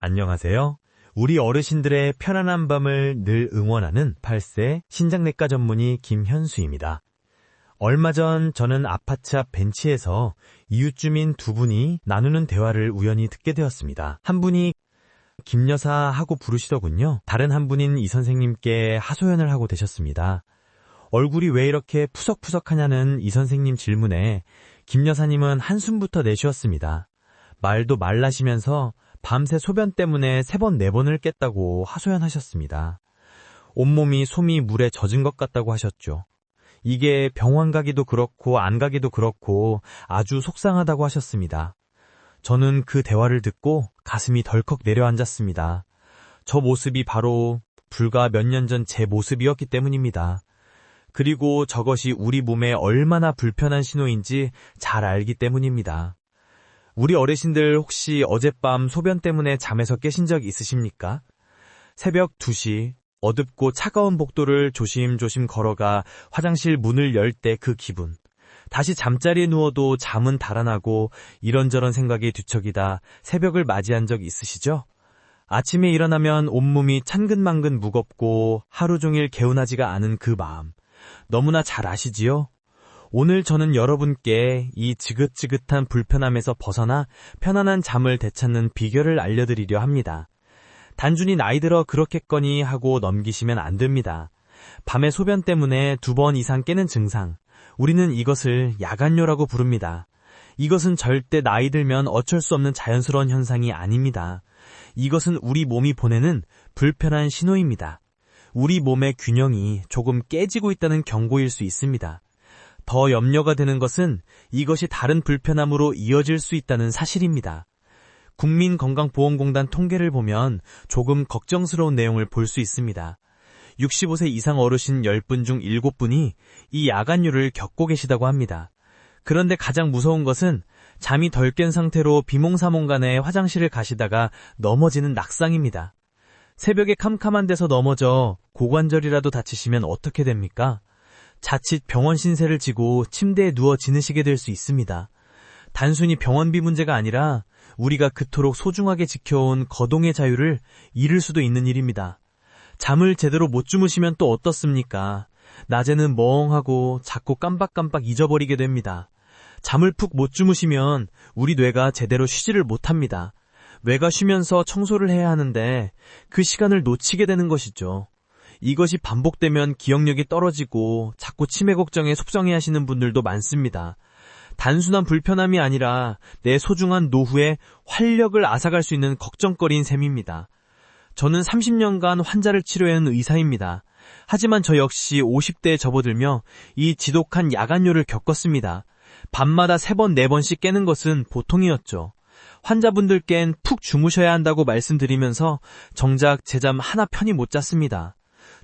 안녕하세요. 우리 어르신들의 편안한 밤을 늘 응원하는 8세 신장내과 전문의 김현수입니다. 얼마 전 저는 아파트 앞 벤치에서 이웃 주민 두 분이 나누는 대화를 우연히 듣게 되었습니다. 한 분이 김 여사 하고 부르시더군요. 다른 한 분인 이 선생님께 하소연을 하고 되셨습니다. 얼굴이 왜 이렇게 푸석푸석하냐는 이 선생님 질문에 김 여사님은 한숨부터 내쉬었습니다. 말도 말라시면서 밤새 소변 때문에 3번, 4번을 깼다고 하소연하셨습니다. 온몸이 솜이 물에 젖은 것 같다고 하셨죠. 이게 병원 가기도 그렇고 안 가기도 그렇고 아주 속상하다고 하셨습니다. 저는 그 대화를 듣고 가슴이 덜컥 내려앉았습니다. 저 모습이 바로 불과 몇 년 전 제 모습이었기 때문입니다. 그리고 저것이 우리 몸에 얼마나 불편한 신호인지 잘 알기 때문입니다. 우리 어르신들 혹시 어젯밤 소변 때문에 잠에서 깨신 적 있으십니까? 새벽 2시 어둡고 차가운 복도를 조심조심 걸어가 화장실 문을 열 때 그 기분. 다시 잠자리에 누워도 잠은 달아나고 이런저런 생각이 뒤척이다 새벽을 맞이한 적 있으시죠? 아침에 일어나면 온몸이 찬근만근 무겁고 하루 종일 개운하지가 않은 그 마음. 너무나 잘 아시지요? 오늘 저는 여러분께 이 지긋지긋한 불편함에서 벗어나 편안한 잠을 되찾는 비결을 알려드리려 합니다. 단순히 나이 들어 그렇겠거니 하고 넘기시면 안 됩니다. 밤에 소변 때문에 2번 이상 깨는 증상, 우리는 이것을 야간뇨라고 부릅니다. 이것은 절대 나이 들면 어쩔 수 없는 자연스러운 현상이 아닙니다. 이것은 우리 몸이 보내는 불편한 신호입니다. 우리 몸의 균형이 조금 깨지고 있다는 경고일 수 있습니다. 더 염려가 되는 것은 이것이 다른 불편함으로 이어질 수 있다는 사실입니다. 국민건강보험공단 통계를 보면 조금 걱정스러운 내용을 볼 수 있습니다. 65세 이상 어르신 10분 중 7분이 이 야간뇨를 겪고 계시다고 합니다. 그런데 가장 무서운 것은 잠이 덜 깬 상태로 비몽사몽간에 화장실을 가시다가 넘어지는 낙상입니다. 새벽에 캄캄한 데서 넘어져 고관절이라도 다치시면 어떻게 됩니까? 자칫 병원 신세를 지고 침대에 누워 지내시게 될 수 있습니다. 단순히 병원비 문제가 아니라 우리가 그토록 소중하게 지켜온 거동의 자유를 잃을 수도 있는 일입니다. 잠을 제대로 못 주무시면 또 어떻습니까? 낮에는 멍하고 자꾸 깜박깜박 잊어버리게 됩니다. 잠을 푹 못 주무시면 우리 뇌가 제대로 쉬지를 못합니다. 뇌가 쉬면서 청소를 해야 하는데 그 시간을 놓치게 되는 것이죠. 이것이 반복되면 기억력이 떨어지고 자꾸 치매 걱정에 속상해하시는 분들도 많습니다. 단순한 불편함이 아니라 내 소중한 노후에 활력을 앗아갈 수 있는 걱정거리인 셈입니다. 저는 30년간 환자를 치료해온 의사입니다. 하지만 저 역시 50대에 접어들며 이 지독한 야간뇨를 겪었습니다. 밤마다 3번, 4번씩 깨는 것은 보통이었죠. 환자분들께는 푹 주무셔야 한다고 말씀드리면서 정작 제 잠 하나 편히 못 잤습니다.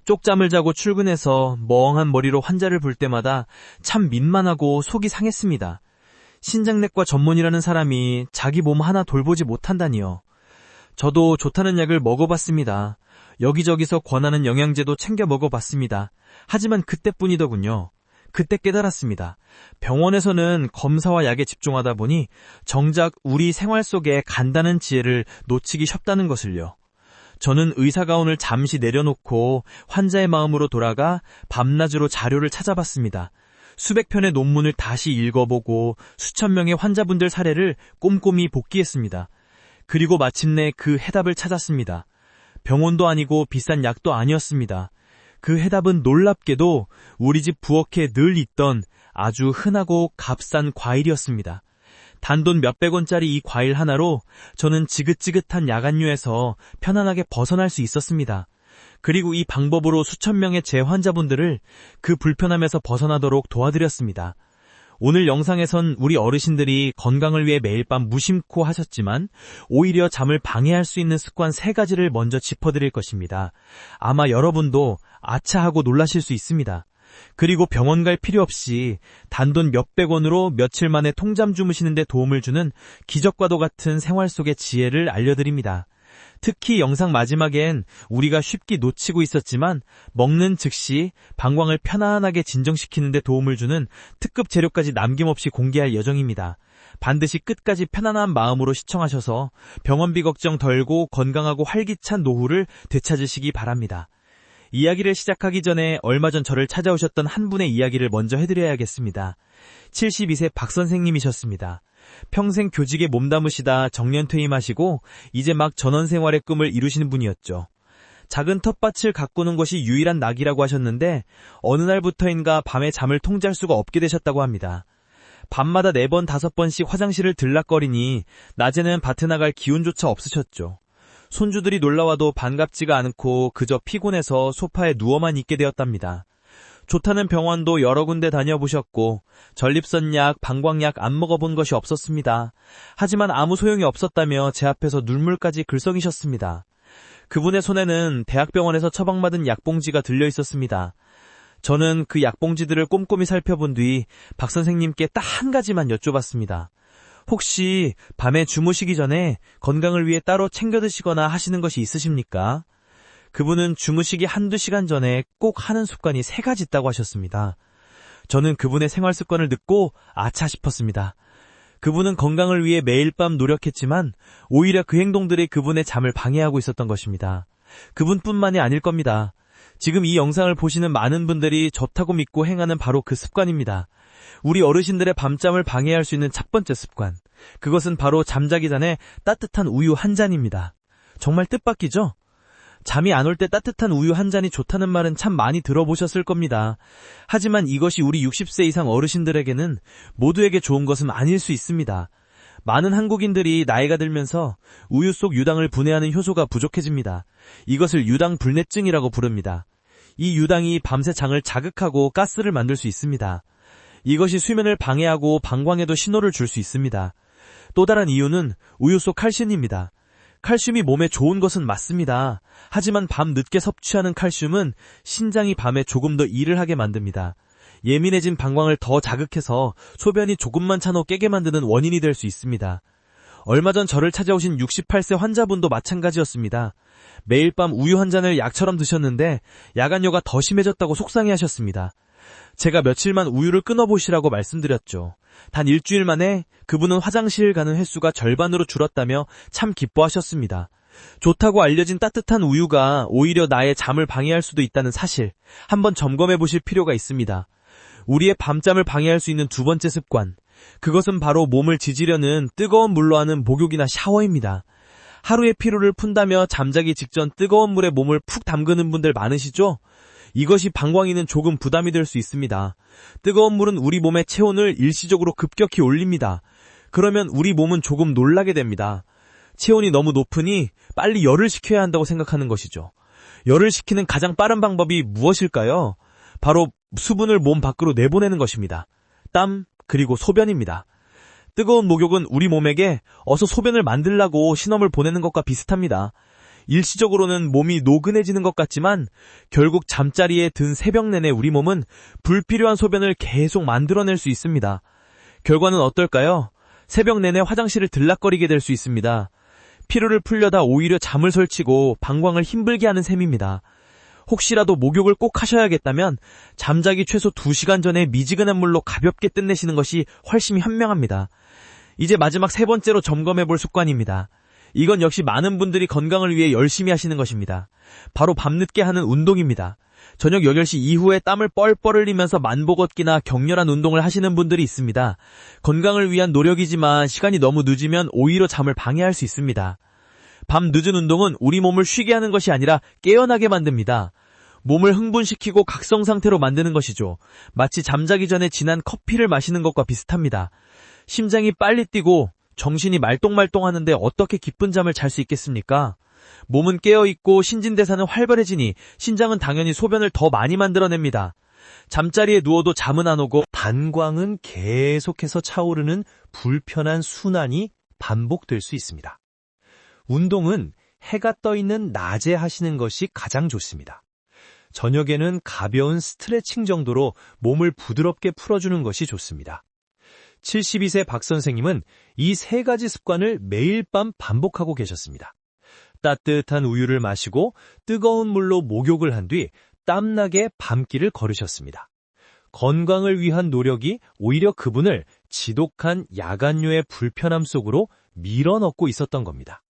쪽잠을 자고 출근해서 멍한 머리로 환자를 볼 때마다 참 민망하고 속이 상했습니다. 신장내과 전문이라는 사람이 자기 몸 하나 돌보지 못한다니요. 저도 좋다는 약을 먹어봤습니다. 여기저기서 권하는 영양제도 챙겨 먹어봤습니다. 하지만 그때뿐이더군요. 그때 깨달았습니다. 병원에서는 검사와 약에 집중하다 보니 정작 우리 생활 속의 간단한 지혜를 놓치기 쉽다는 것을요. 저는 의사가운을 잠시 내려놓고 환자의 마음으로 돌아가 밤낮으로 자료를 찾아봤습니다. 수백 편의 논문을 다시 읽어보고 수천 명의 환자분들 사례를 꼼꼼히 복기했습니다. 그리고 마침내 그 해답을 찾았습니다. 병원도 아니고 비싼 약도 아니었습니다. 그 해답은 놀랍게도 우리 집 부엌에 늘 있던 아주 흔하고 값싼 과일이었습니다. 단돈 몇백 원짜리 이 과일 하나로 저는 지긋지긋한 야간뇨에서 편안하게 벗어날 수 있었습니다. 그리고 이 방법으로 수천 명의 제 환자분들을 그 불편함에서 벗어나도록 도와드렸습니다. 오늘 영상에선 우리 어르신들이 건강을 위해 매일 밤 무심코 하셨지만 오히려 잠을 방해할 수 있는 습관 3가지를 먼저 짚어드릴 것입니다. 아마 여러분도 아차하고 놀라실 수 있습니다. 그리고 병원 갈 필요 없이 단돈 몇백 원으로 며칠 만에 통잠 주무시는 데 도움을 주는 기적과도 같은 생활 속의 지혜를 알려드립니다. 특히 영상 마지막엔 우리가 쉽게 놓치고 있었지만 먹는 즉시 방광을 편안하게 진정시키는 데 도움을 주는 특급 재료까지 남김없이 공개할 예정입니다. 반드시 끝까지 편안한 마음으로 시청하셔서 병원비 걱정 덜고 건강하고 활기찬 노후를 되찾으시기 바랍니다. 이야기를 시작하기 전에 얼마 전 저를 찾아오셨던 한 분의 이야기를 먼저 해드려야겠습니다. 72세 박 선생님이셨습니다. 평생 교직에 몸담으시다 정년 퇴임하시고 이제 막 전원생활의 꿈을 이루시는 분이었죠. 작은 텃밭을 가꾸는 것이 유일한 낙이라고 하셨는데 어느 날부터인가 밤에 잠을 통제할 수가 없게 되셨다고 합니다. 밤마다 4번, 5번씩 화장실을 들락거리니 낮에는 밭에 나갈 기운조차 없으셨죠. 손주들이 놀러와도 반갑지가 않고 그저 피곤해서 소파에 누워만 있게 되었답니다. 좋다는 병원도 여러 군데 다녀보셨고 전립선약, 방광약 안 먹어본 것이 없었습니다. 하지만 아무 소용이 없었다며 제 앞에서 눈물까지 글썽이셨습니다. 그분의 손에는 대학병원에서 처방받은 약봉지가 들려 있었습니다. 저는 그 약봉지들을 꼼꼼히 살펴본 뒤 박 선생님께 딱 한 가지만 여쭤봤습니다. 혹시 밤에 주무시기 전에 건강을 위해 따로 챙겨 드시거나 하시는 것이 있으십니까? 그분은 주무시기 1~2시간 전에 꼭 하는 습관이 3가지 있다고 하셨습니다. 저는 그분의 생활 습관을 듣고 아차 싶었습니다. 그분은 건강을 위해 매일 밤 노력했지만 오히려 그 행동들이 그분의 잠을 방해하고 있었던 것입니다. 그분뿐만이 아닐 겁니다. 지금 이 영상을 보시는 많은 분들이 좋다고 믿고 행하는 바로 그 습관입니다. 우리 어르신들의 밤잠을 방해할 수 있는 첫 번째 습관. 그것은 바로 잠자기 전에 따뜻한 우유 한 잔입니다. 정말 뜻밖이죠? 잠이 안 올 때 따뜻한 우유 한 잔이 좋다는 말은 참 많이 들어보셨을 겁니다. 하지만 이것이 우리 60세 이상 어르신들에게는 모두에게 좋은 것은 아닐 수 있습니다. 많은 한국인들이 나이가 들면서 우유 속 유당을 분해하는 효소가 부족해집니다. 이것을 유당불내증이라고 부릅니다. 이 유당이 밤새 장을 자극하고 가스를 만들 수 있습니다. 이것이 수면을 방해하고 방광에도 신호를 줄 수 있습니다. 또 다른 이유는 우유 속 칼슘입니다. 칼슘이 몸에 좋은 것은 맞습니다. 하지만 밤 늦게 섭취하는 칼슘은 신장이 밤에 조금 더 일을 하게 만듭니다. 예민해진 방광을 더 자극해서 소변이 조금만 찬 후 깨게 만드는 원인이 될 수 있습니다. 얼마 전 저를 찾아오신 68세 환자분도 마찬가지였습니다. 매일 밤 우유 한 잔을 약처럼 드셨는데 야간요가 더 심해졌다고 속상해하셨습니다. 제가 며칠만 우유를 끊어보시라고 말씀드렸죠. 단 일주일 만에 그분은 화장실 가는 횟수가 절반으로 줄었다며 참 기뻐하셨습니다. 좋다고 알려진 따뜻한 우유가 오히려 나의 잠을 방해할 수도 있다는 사실, 한번 점검해 보실 필요가 있습니다. 우리의 밤잠을 방해할 수 있는 두 번째 습관, 그것은 바로 몸을 지지려는 뜨거운 물로 하는 목욕이나 샤워입니다. 하루의 피로를 푼다며 잠자기 직전 뜨거운 물에 몸을 푹 담그는 분들 많으시죠? 이것이 방광에는 조금 부담이 될 수 있습니다. 뜨거운 물은 우리 몸의 체온을 일시적으로 급격히 올립니다. 그러면 우리 몸은 조금 놀라게 됩니다. 체온이 너무 높으니 빨리 열을 식혀야 한다고 생각하는 것이죠. 열을 식히는 가장 빠른 방법이 무엇일까요? 바로 수분을 몸 밖으로 내보내는 것입니다. 땀, 그리고 소변입니다. 뜨거운 목욕은 우리 몸에게 어서 소변을 만들라고 신호를 보내는 것과 비슷합니다. 일시적으로는 몸이 노근해지는 것 같지만 결국 잠자리에 든 새벽 내내 우리 몸은 불필요한 소변을 계속 만들어낼 수 있습니다. 결과는 어떨까요? 새벽 내내 화장실을 들락거리게 될 수 있습니다. 피로를 풀려다 오히려 잠을 설치고 방광을 힘들게 하는 셈입니다. 혹시라도 목욕을 꼭 하셔야겠다면 잠자기 최소 2시간 전에 미지근한 물로 가볍게 끝내시는 것이 훨씬 현명합니다. 이제 마지막 3번째로 점검해볼 습관입니다. 이건 역시 많은 분들이 건강을 위해 열심히 하시는 것입니다. 바로 밤늦게 하는 운동입니다. 저녁 8시 이후에 땀을 뻘뻘 흘리면서 만보 걷기나 격렬한 운동을 하시는 분들이 있습니다. 건강을 위한 노력이지만 시간이 너무 늦으면 오히려 잠을 방해할 수 있습니다. 밤 늦은 운동은 우리 몸을 쉬게 하는 것이 아니라 깨어나게 만듭니다. 몸을 흥분시키고 각성 상태로 만드는 것이죠. 마치 잠자기 전에 진한 커피를 마시는 것과 비슷합니다. 심장이 빨리 뛰고 정신이 말똥말똥하는데 어떻게 깊은 잠을 잘 수 있겠습니까? 몸은 깨어있고 신진대사는 활발해지니 신장은 당연히 소변을 더 많이 만들어냅니다. 잠자리에 누워도 잠은 안 오고 방광은 계속해서 차오르는 불편한 순환이 반복될 수 있습니다. 운동은 해가 떠 있는 낮에 하시는 것이 가장 좋습니다. 저녁에는 가벼운 스트레칭 정도로 몸을 부드럽게 풀어주는 것이 좋습니다. 72세 박 선생님은 이 3가지 습관을 매일 밤 반복하고 계셨습니다. 따뜻한 우유를 마시고 뜨거운 물로 목욕을 한 뒤 땀나게 밤길을 걸으셨습니다. 건강을 위한 노력이 오히려 그분을 지독한 야간뇨의 불편함 속으로 밀어넣고 있었던 겁니다.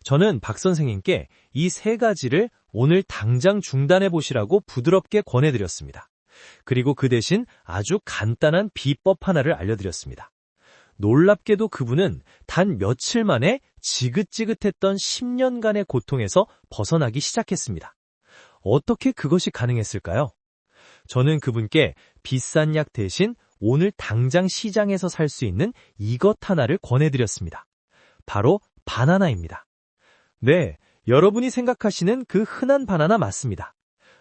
저는 박 선생님께 이 3가지를 오늘 당장 중단해 보시라고 부드럽게 권해드렸습니다. 그리고 그 대신 아주 간단한 비법 하나를 알려드렸습니다. 놀랍게도 그분은 단 며칠 만에 지긋지긋했던 10년간의 고통에서 벗어나기 시작했습니다. 어떻게 그것이 가능했을까요? 저는 그분께 비싼 약 대신 오늘 당장 시장에서 살 수 있는 이것 하나를 권해드렸습니다. 바로 바나나입니다. 네, 여러분이 생각하시는 그 흔한 바나나 맞습니다.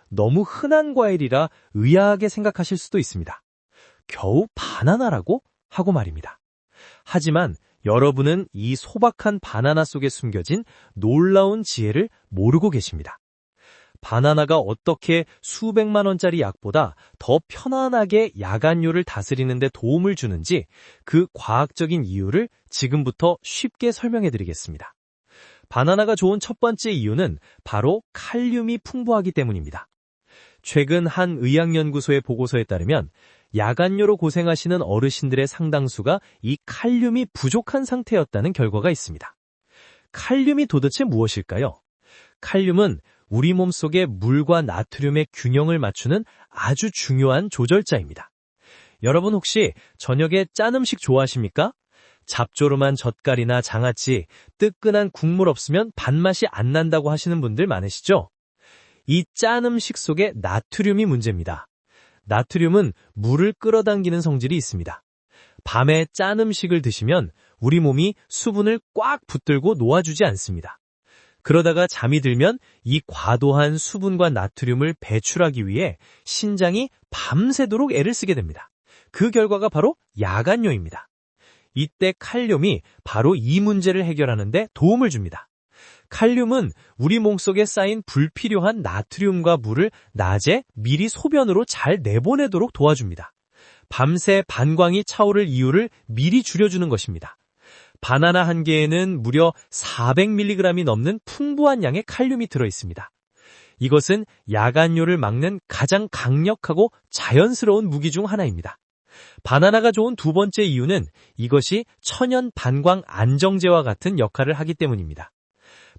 너무 흔한 과일이라 의아하게 생각하실 수도 있습니다. 겨우 바나나라고? 하고 말입니다. 하지만 여러분은 이 소박한 바나나 속에 숨겨진 놀라운 지혜를 모르고 계십니다. 바나나가 어떻게 수백만 원짜리 약보다 더 편안하게 야간뇨를 다스리는 데 도움을 주는지 그 과학적인 이유를 지금부터 쉽게 설명해 드리겠습니다. 바나나가 좋은 첫 번째 이유는 바로 칼륨이 풍부하기 때문입니다. 최근 한 의학연구소의 보고서에 따르면 야간뇨로 고생하시는 어르신들의 상당수가 이 칼륨이 부족한 상태였다는 결과가 있습니다. 칼륨이 도대체 무엇일까요? 칼륨은 우리 몸속의 물과 나트륨의 균형을 맞추는 아주 중요한 조절자입니다. 여러분 혹시 저녁에 짠 음식 좋아하십니까? 잡조름한 젓갈이나 장아찌, 뜨끈한 국물 없으면 밥맛이 안 난다고 하시는 분들 많으시죠? 이 짠 음식 속에 나트륨이 문제입니다. 나트륨은 물을 끌어당기는 성질이 있습니다. 밤에 짠 음식을 드시면 우리 몸이 수분을 꽉 붙들고 놓아주지 않습니다. 그러다가 잠이 들면 이 과도한 수분과 나트륨을 배출하기 위해 신장이 밤새도록 애를 쓰게 됩니다. 그 결과가 바로 야간뇨입니다. 이때 칼륨이 바로 이 문제를 해결하는 데 도움을 줍니다. 칼륨은 우리 몸속에 쌓인 불필요한 나트륨과 물을 낮에 미리 소변으로 잘 내보내도록 도와줍니다. 밤새 반광이 차오를 이유를 미리 줄여주는 것입니다. 바나나 한 개에는 무려 400mg이 넘는 풍부한 양의 칼륨이 들어있습니다. 이것은 야간뇨를 막는 가장 강력하고 자연스러운 무기 중 하나입니다. 바나나가 좋은 두 번째 이유는 이것이 천연 반광 안정제와 같은 역할을 하기 때문입니다.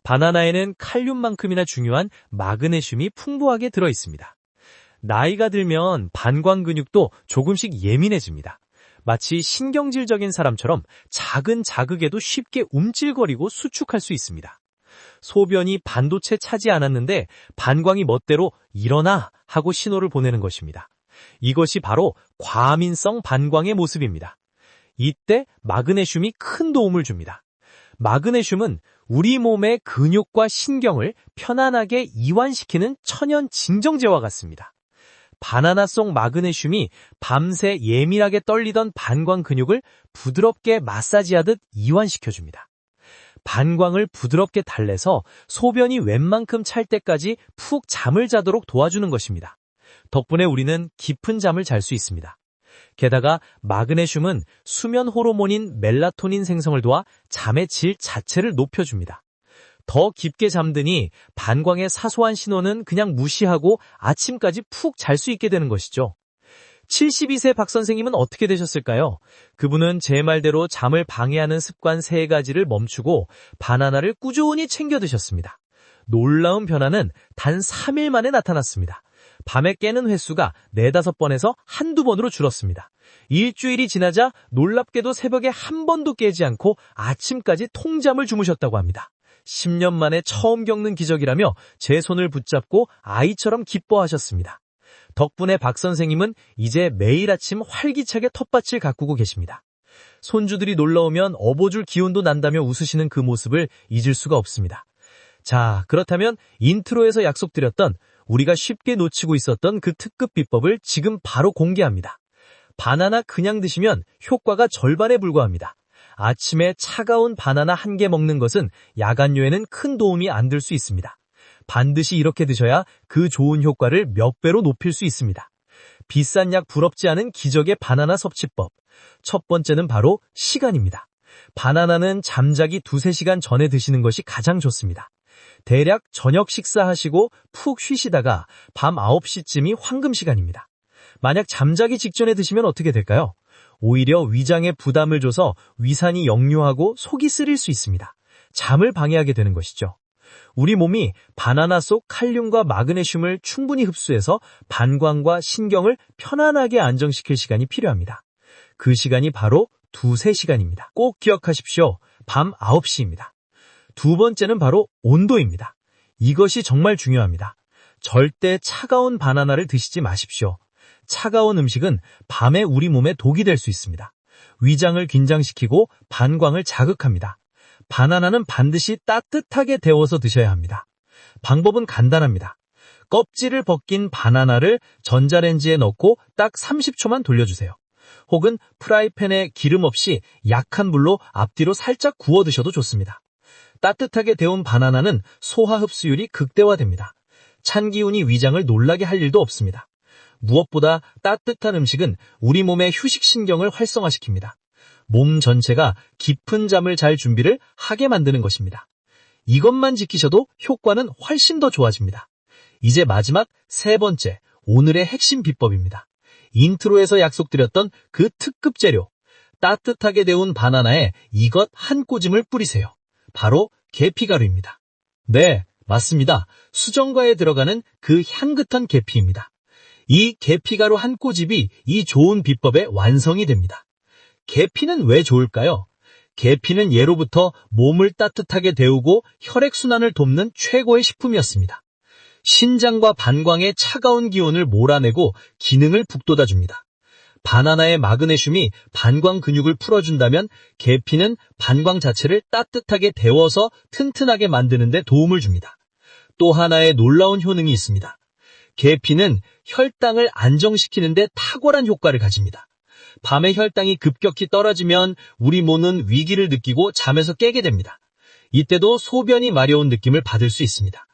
바나나에는 칼륨만큼이나 중요한 마그네슘이 풍부하게 들어있습니다. 나이가 들면 반광 근육도 조금씩 예민해집니다. 마치 신경질적인 사람처럼 작은 자극에도 쉽게 움찔거리고 수축할 수 있습니다. 소변이 반도체 차지 않았는데 반광이 멋대로 일어나 하고 신호를 보내는 것입니다. 이것이 바로 과민성 반광의 모습입니다. 이때 마그네슘이 큰 도움을 줍니다. 마그네슘은 우리 몸의 근육과 신경을 편안하게 이완시키는 천연 진정제와 같습니다. 바나나 속 마그네슘이 밤새 예민하게 떨리던 반광 근육을 부드럽게 마사지하듯 이완시켜줍니다. 반광을 부드럽게 달래서 소변이 웬만큼 찰 때까지 푹 잠을 자도록 도와주는 것입니다. 덕분에 우리는 깊은 잠을 잘 수 있습니다. 게다가 마그네슘은 수면 호르몬인 멜라토닌 생성을 도와 잠의 질 자체를 높여줍니다. 더 깊게 잠드니 반광의 사소한 신호는 그냥 무시하고 아침까지 푹 잘 수 있게 되는 것이죠. 72세 박 선생님은 어떻게 되셨을까요? 그분은 제 말대로 잠을 방해하는 습관 3가지를 멈추고 바나나를 꾸준히 챙겨 드셨습니다. 놀라운 변화는 단 3일 만에 나타났습니다. 밤에 깨는 횟수가 4-5번에서 한두 번으로 줄었습니다. 일주일이 지나자 놀랍게도 새벽에 한 번도 깨지 않고 아침까지 통잠을 주무셨다고 합니다. 10년 만에 처음 겪는 기적이라며 제 손을 붙잡고 아이처럼 기뻐하셨습니다. 덕분에 박 선생님은 이제 매일 아침 활기차게 텃밭을 가꾸고 계십니다. 손주들이 놀러오면 업어줄 기운도 난다며 웃으시는 그 모습을 잊을 수가 없습니다. 자, 그렇다면 인트로에서 약속드렸던 우리가 쉽게 놓치고 있었던 그 특급 비법을 지금 바로 공개합니다. 바나나 그냥 드시면 효과가 절반에 불과합니다. 아침에 차가운 바나나 1개 먹는 것은 야간뇨에는 큰 도움이 안 될 수 있습니다. 반드시 이렇게 드셔야 그 좋은 효과를 몇 배로 높일 수 있습니다. 비싼 약 부럽지 않은 기적의 바나나 섭취법. 첫 번째는 바로 시간입니다. 바나나는 잠자기 2-3시간 전에 드시는 것이 가장 좋습니다. 대략 저녁 식사하시고 푹 쉬시다가 밤 9시쯤이 황금 시간입니다. 만약 잠자기 직전에 드시면 어떻게 될까요? 오히려 위장에 부담을 줘서 위산이 역류하고 속이 쓰릴 수 있습니다. 잠을 방해하게 되는 것이죠. 우리 몸이 바나나 속 칼륨과 마그네슘을 충분히 흡수해서 반광과 신경을 편안하게 안정시킬 시간이 필요합니다. 그 시간이 바로 2-3시간입니다. 꼭 기억하십시오. 밤 9시입니다. 두 번째는 바로 온도입니다. 이것이 정말 중요합니다. 절대 차가운 바나나를 드시지 마십시오. 차가운 음식은 밤에 우리 몸에 독이 될 수 있습니다. 위장을 긴장시키고 반광을 자극합니다. 바나나는 반드시 따뜻하게 데워서 드셔야 합니다. 방법은 간단합니다. 껍질을 벗긴 바나나를 전자레인지에 넣고 딱 30초만 돌려주세요. 혹은 프라이팬에 기름 없이 약한 불로 앞뒤로 살짝 구워 드셔도 좋습니다. 따뜻하게 데운 바나나는 소화 흡수율이 극대화됩니다. 찬 기운이 위장을 놀라게 할 일도 없습니다. 무엇보다 따뜻한 음식은 우리 몸의 휴식신경을 활성화시킵니다. 몸 전체가 깊은 잠을 잘 준비를 하게 만드는 것입니다. 이것만 지키셔도 효과는 훨씬 더 좋아집니다. 이제 마지막 3번째, 오늘의 핵심 비법입니다. 인트로에서 약속드렸던 그 특급 재료, 따뜻하게 데운 바나나에 이것 한 꼬짐을 뿌리세요. 바로 계피가루입니다. 네, 맞습니다. 수정과에 들어가는 그 향긋한 계피입니다. 이 계피가루 한 꼬집이 이 좋은 비법의 완성이 됩니다. 계피는 왜 좋을까요? 계피는 예로부터 몸을 따뜻하게 데우고 혈액순환을 돕는 최고의 식품이었습니다. 신장과 반광의 차가운 기운을 몰아내고 기능을 북돋아줍니다. 바나나의 마그네슘이 반광 근육을 풀어준다면 계피는 반광 자체를 따뜻하게 데워서 튼튼하게 만드는 데 도움을 줍니다. 또 하나의 놀라운 효능이 있습니다. 계피는 혈당을 안정시키는 데 탁월한 효과를 가집니다. 밤에 혈당이 급격히 떨어지면 우리 몸은 위기를 느끼고 잠에서 깨게 됩니다. 이때도 소변이 마려운 느낌을 받을 수 있습니다.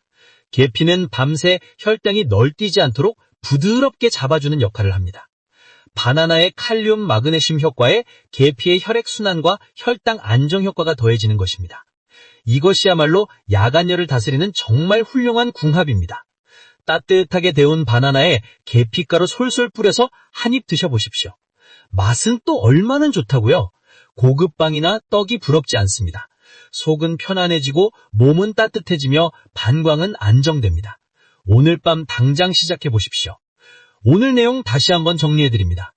계피는 밤새 혈당이 널뛰지 않도록 부드럽게 잡아주는 역할을 합니다. 바나나의 칼륨, 마그네슘 효과에 계피의 혈액순환과 혈당 안정 효과가 더해지는 것입니다. 이것이야말로 야간열을 다스리는 정말 훌륭한 궁합입니다. 따뜻하게 데운 바나나에 계피가루 솔솔 뿌려서 한 입 드셔보십시오. 맛은 또 얼마나 좋다고요? 고급 빵이나 떡이 부럽지 않습니다. 속은 편안해지고 몸은 따뜻해지며 반광은 안정됩니다. 오늘 밤 당장 시작해 보십시오. 오늘 내용 다시 한번 정리해드립니다.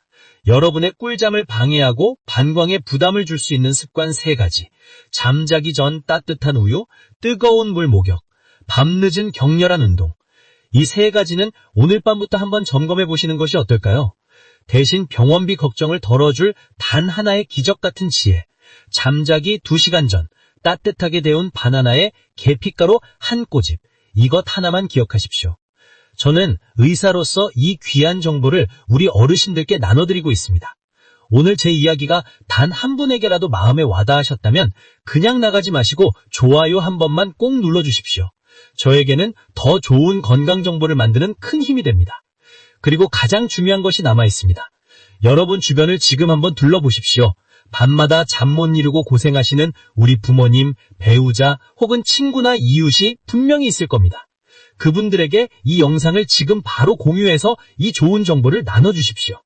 여러분의 꿀잠을 방해하고 반광에 부담을 줄 수 있는 습관 3가지. 잠자기 전 따뜻한 우유, 뜨거운 물 목욕, 밤늦은 격렬한 운동. 이 3가지는 오늘 밤부터 한번 점검해 보시는 것이 어떨까요? 대신 병원비 걱정을 덜어줄 단 하나의 기적 같은 지혜. 잠자기 2시간 전 따뜻하게 데운 바나나에 계피가루 한 꼬집. 이것 하나만 기억하십시오. 저는 의사로서 이 귀한 정보를 우리 어르신들께 나눠드리고 있습니다. 오늘 제 이야기가 단 한 분에게라도 마음에 와닿으셨다면 그냥 나가지 마시고 좋아요 한 번만 꼭 눌러주십시오. 저에게는 더 좋은 건강 정보를 만드는 큰 힘이 됩니다. 그리고 가장 중요한 것이 남아 있습니다. 여러분 주변을 지금 한번 둘러보십시오. 밤마다 잠 못 이루고 고생하시는 우리 부모님, 배우자 혹은 친구나 이웃이 분명히 있을 겁니다. 그분들에게 이 영상을 지금 바로 공유해서 이 좋은 정보를 나눠주십시오.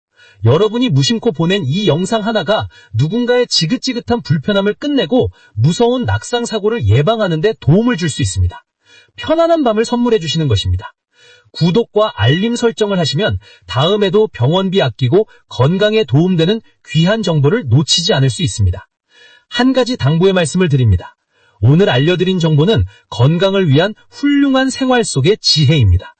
여러분이 무심코 보낸 이 영상 하나가 누군가의 지긋지긋한 불편함을 끝내고 무서운 낙상사고를 예방하는 데 도움을 줄 수 있습니다. 편안한 밤을 선물해 주시는 것입니다. 구독과 알림 설정을 하시면 다음에도 병원비 아끼고 건강에 도움되는 귀한 정보를 놓치지 않을 수 있습니다. 한 가지 당부의 말씀을 드립니다. 오늘 알려드린 정보는 건강을 위한 훌륭한 생활 속의 지혜입니다.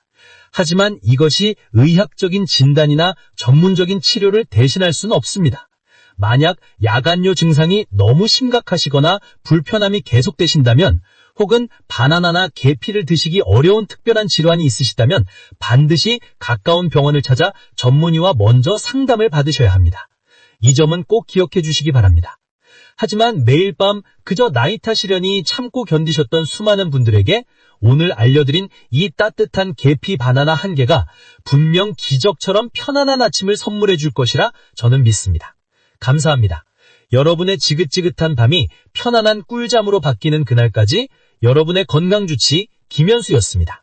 하지만 이것이 의학적인 진단이나 전문적인 치료를 대신할 수는 없습니다. 만약 야간요 증상이 너무 심각하시거나 불편함이 계속되신다면 혹은 바나나나 계피를 드시기 어려운 특별한 질환이 있으시다면 반드시 가까운 병원을 찾아 전문의와 먼저 상담을 받으셔야 합니다. 이 점은 꼭 기억해 주시기 바랍니다. 하지만 매일 밤 그저 나이 탓이려니 참고 견디셨던 수많은 분들에게 오늘 알려드린 이 따뜻한 계피 바나나 한 개가 분명 기적처럼 편안한 아침을 선물해 줄 것이라 저는 믿습니다. 감사합니다. 여러분의 지긋지긋한 밤이 편안한 꿀잠으로 바뀌는 그날까지 여러분의 건강주치 김현수였습니다.